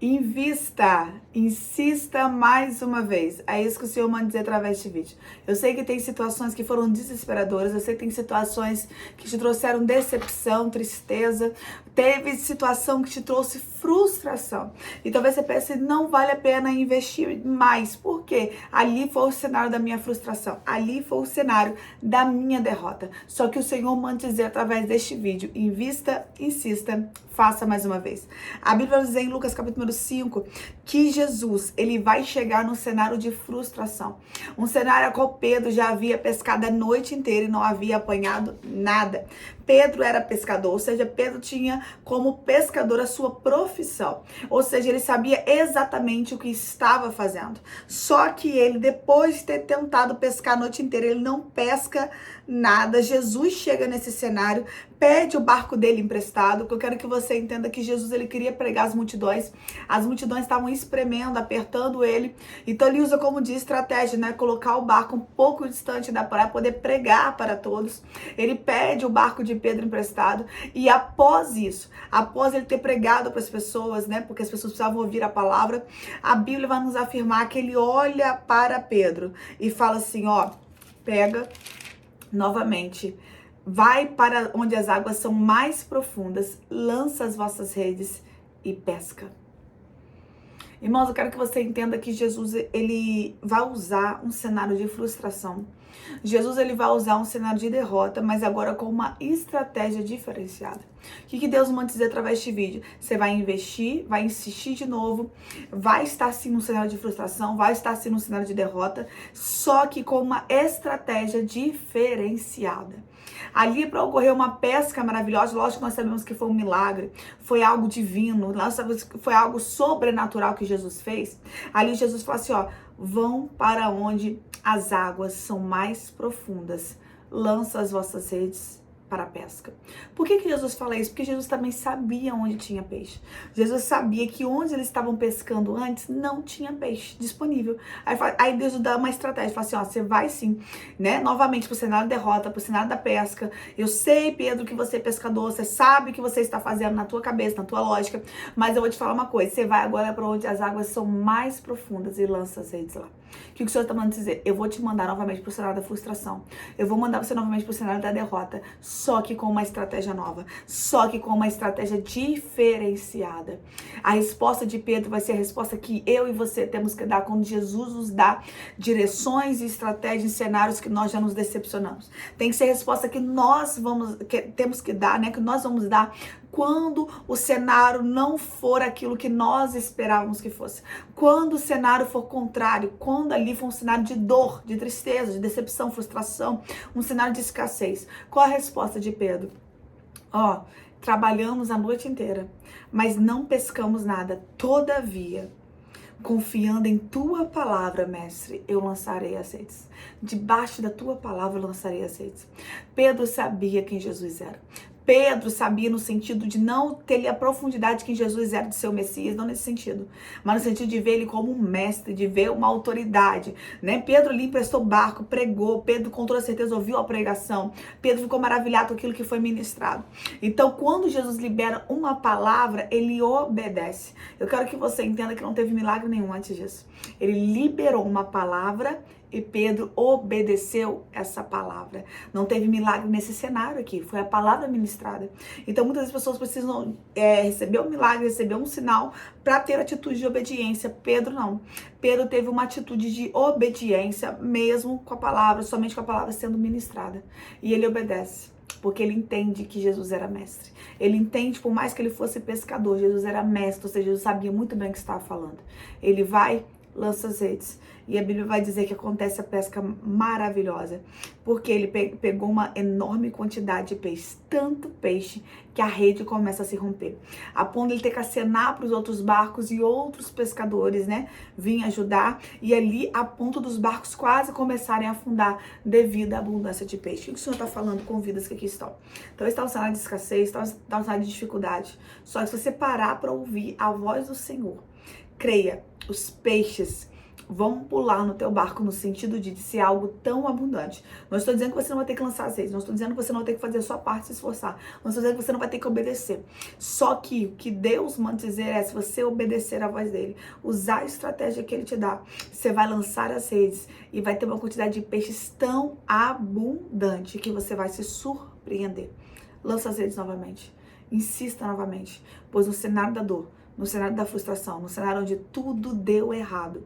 Invista, insista mais uma vez. É isso que o Senhor manda dizer através deste vídeo. Eu sei que tem situações que foram desesperadoras, eu sei que tem situações que te trouxeram decepção, tristeza, teve situação que te trouxe frustração. E talvez você pense, não vale a pena investir mais. Por quê? Ali foi o cenário da minha frustração, ali foi o cenário da minha derrota. Só que o Senhor manda dizer através deste vídeo, invista, insista, faça mais uma vez. A Bíblia vai dizer em Lucas capítulo número 5 que Jesus, ele vai chegar num cenário de frustração. Um cenário a qual Pedro já havia pescado a noite inteira e não havia apanhado nada. Pedro era pescador, ou seja, Pedro tinha como pescador a sua profissão. Ou seja, ele sabia exatamente o que estava fazendo. Só que ele, depois de ter tentado pescar a noite inteira, ele não pesca nada. Jesus chega nesse cenário, pede o barco dele emprestado, porque eu quero que você entenda que Jesus, ele queria pregar as multidões estavam espremendo, apertando ele, então ele usa como de estratégia, né, colocar o barco um pouco distante da praia, poder pregar para todos. Ele pede o barco de Pedro emprestado, e após isso, após ele ter pregado para as pessoas, né, porque as pessoas precisavam ouvir a palavra, a Bíblia vai nos afirmar que ele olha para Pedro e fala assim, ó, pega novamente, vai para onde as águas são mais profundas, lança as vossas redes e pesca. Irmãos, eu quero que você entenda que Jesus, ele vai usar um cenário de frustração. Jesus, ele vai usar um cenário de derrota, mas agora com uma estratégia diferenciada. O que Deus manda dizer através deste vídeo? Você vai investir, vai insistir de novo, vai estar sim num cenário de frustração, vai estar sim num cenário de derrota, só que com uma estratégia diferenciada. Ali para ocorrer uma pesca maravilhosa, lógico que nós sabemos que foi um milagre, foi algo divino, nós sabemos que foi algo sobrenatural que Jesus fez. Ali Jesus falou assim, ó, vão para onde as águas são mais profundas, lança as vossas redes para a pesca. Por que Jesus fala isso? Porque Jesus também sabia onde tinha peixe. Jesus sabia que onde eles estavam pescando antes não tinha peixe disponível. Aí Deus dá uma estratégia, fala assim, ó, você vai sim, né, novamente pro cenário da derrota, pro cenário da pesca. Eu sei, Pedro, que você é pescador, você sabe o que você está fazendo na tua cabeça, na tua lógica, mas eu vou te falar uma coisa, você vai agora para onde as águas são mais profundas e lança as redes lá. O que o Senhor está mandando dizer? Eu vou te mandar novamente pro cenário da frustração. Eu vou mandar você novamente pro cenário da derrota. Só que com uma estratégia nova. Só que com uma estratégia diferenciada. A resposta de Pedro vai ser a resposta que eu e você temos que dar quando Jesus nos dá direções e estratégias em cenários que nós já nos decepcionamos. Tem que ser a resposta que nós temos que dar, né? Que nós vamos dar quando o cenário não for aquilo que nós esperávamos que fosse. Quando o cenário for contrário, quando ali for um cenário de dor, de tristeza, de decepção, frustração, um cenário de escassez. Qual a resposta de Pedro? Ó, trabalhamos a noite inteira, mas não pescamos nada. Todavia, confiando em tua palavra, mestre, eu lançarei as redes. Debaixo da tua palavra eu lançarei as redes. Pedro sabia quem Jesus era. Pedro sabia no sentido de não ter a profundidade que Jesus era de ser o Messias, não nesse sentido, mas no sentido de ver ele como um mestre, de ver uma autoridade, né? Pedro ali emprestou barco, pregou, Pedro com toda certeza ouviu a pregação, Pedro ficou maravilhado com aquilo que foi ministrado. Então, quando Jesus libera uma palavra, ele obedece. Eu quero que você entenda que não teve milagre nenhum antes disso. Ele liberou uma palavra e Pedro obedeceu essa palavra. Não teve milagre nesse cenário aqui, foi a palavra ministrada. Então muitas pessoas precisam receber um milagre, receber um sinal para ter atitude de obediência. Pedro não. Pedro teve uma atitude de obediência mesmo com a palavra, somente com a palavra sendo ministrada. E ele obedece. Porque ele entende que Jesus era mestre. Ele entende, por mais que ele fosse pescador, Jesus era mestre, ou seja, Jesus sabia muito bem o que estava falando. Ele vai, lança as redes. E a Bíblia vai dizer que acontece a pesca maravilhosa, porque ele pegou uma enorme quantidade de peixe, tanto peixe que a rede começa a se romper, a ponto de ele ter que acenar para os outros barcos e outros pescadores, né, virem ajudar, e ali a ponto dos barcos quase começarem a afundar devido à abundância de peixe. O que o Senhor está falando com vidas que aqui estão? Então está um cenário de escassez, está um cenário de dificuldade, só que se você parar para ouvir a voz do Senhor, creia, os peixes vão pular no teu barco no sentido de ser algo tão abundante. Não estou dizendo que você não vai ter que lançar as redes, não estou dizendo que você não vai ter que fazer a sua parte, se esforçar, não estou dizendo que você não vai ter que obedecer. Só que o que Deus manda dizer é, se você obedecer à voz dele, usar a estratégia que ele te dá, você vai lançar as redes e vai ter uma quantidade de peixes tão abundante que você vai se surpreender. Lança as redes novamente, insista novamente, pois no cenário da dor, no cenário da frustração, no cenário onde tudo deu errado,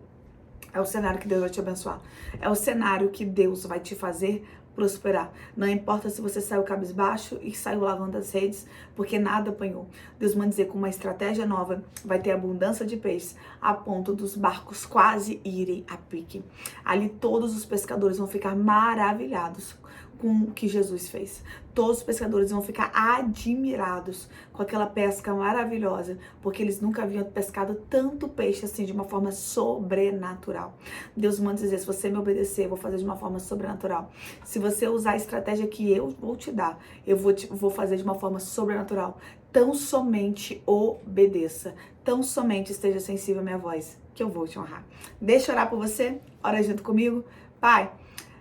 é o cenário que Deus vai te abençoar. É o cenário que Deus vai te fazer prosperar. Não importa se você saiu cabisbaixo e saiu lavando as redes, porque nada apanhou. Deus manda dizer, com uma estratégia nova, vai ter abundância de peixes, a ponto dos barcos quase irem a pique. Ali todos os pescadores vão ficar maravilhados com o que Jesus fez. Todos os pescadores vão ficar admirados com aquela pesca maravilhosa, porque eles nunca haviam pescado tanto peixe assim, de uma forma sobrenatural. Deus manda dizer, se você me obedecer, eu vou fazer de uma forma sobrenatural. Se você usar a estratégia que eu vou te dar, eu vou fazer de uma forma sobrenatural. Tão somente obedeça, tão somente esteja sensível à minha voz, que eu vou te honrar. Deixa eu orar por você, ora junto comigo. Pai,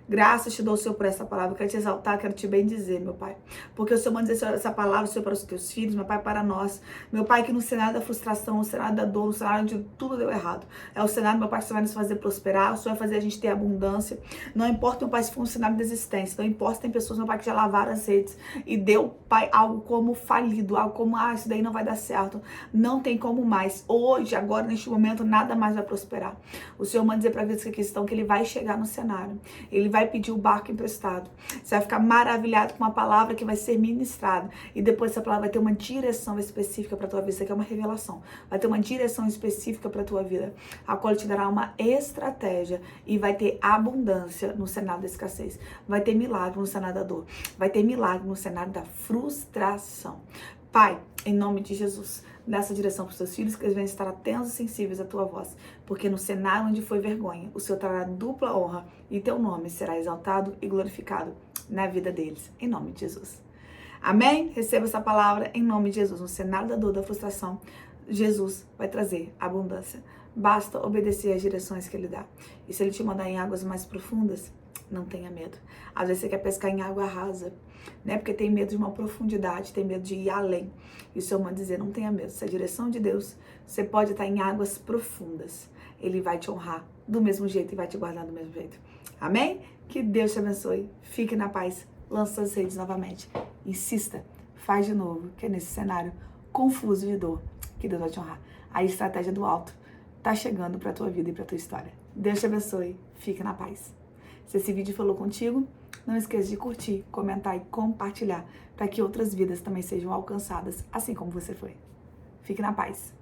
graças te dou, Senhor, por essa palavra. Eu quero te exaltar, quero te bendizer, meu Pai. Porque o Senhor manda dizer essa palavra, Senhor, para os teus filhos, meu Pai, para nós. Meu Pai, que no cenário da frustração, no cenário da dor, no cenário onde tudo deu errado, é o cenário, meu Pai, que você vai nos fazer prosperar, o Senhor vai fazer a gente ter abundância. Não importa, meu Pai, se for um cenário de desistência, não importa se tem pessoas, meu Pai, que já lavaram as redes e deu, Pai, algo como falido, algo como, isso daí não vai dar certo, não tem como mais. Hoje, agora, neste momento, nada mais vai prosperar. O Senhor manda dizer para a vida que aqui estão que Ele vai chegar no cenário, Ele vai pedir o barco emprestado. Você vai ficar maravilhado com uma palavra que vai ser ministrada. E depois essa palavra vai ter uma direção específica para a tua vida. Isso aqui é uma revelação. Vai ter uma direção específica para a tua vida, a qual te dará uma estratégia e vai ter abundância no cenário da escassez. Vai ter milagre no cenário da dor. Vai ter milagre no cenário da frustração. Pai, em nome de Jesus, dá essa direção para os teus filhos, que eles venham estar atentos e sensíveis à tua voz, porque no cenário onde foi vergonha, o Senhor trará dupla honra e teu nome será exaltado e glorificado na vida deles, em nome de Jesus. Amém? Receba essa palavra em nome de Jesus. No cenário da dor, da frustração, Jesus vai trazer abundância. Basta obedecer às direções que Ele dá. E se Ele te mandar em águas mais profundas, não tenha medo. Às vezes você quer pescar em água rasa, né? Porque tem medo de uma profundidade, tem medo de ir além. E o Senhor manda dizer, não tenha medo. Se é a direção de Deus, você pode estar em águas profundas. Ele vai te honrar do mesmo jeito e vai te guardar do mesmo jeito. Amém? Que Deus te abençoe. Fique na paz. Lança as redes novamente. Insista. Faz de novo, que é nesse cenário confuso de dor que Deus vai te honrar. A estratégia do alto tá chegando para a tua vida e para a tua história. Deus te abençoe. Fique na paz. Se esse vídeo falou contigo, não esqueça de curtir, comentar e compartilhar para que outras vidas também sejam alcançadas, assim como você foi. Fique na paz.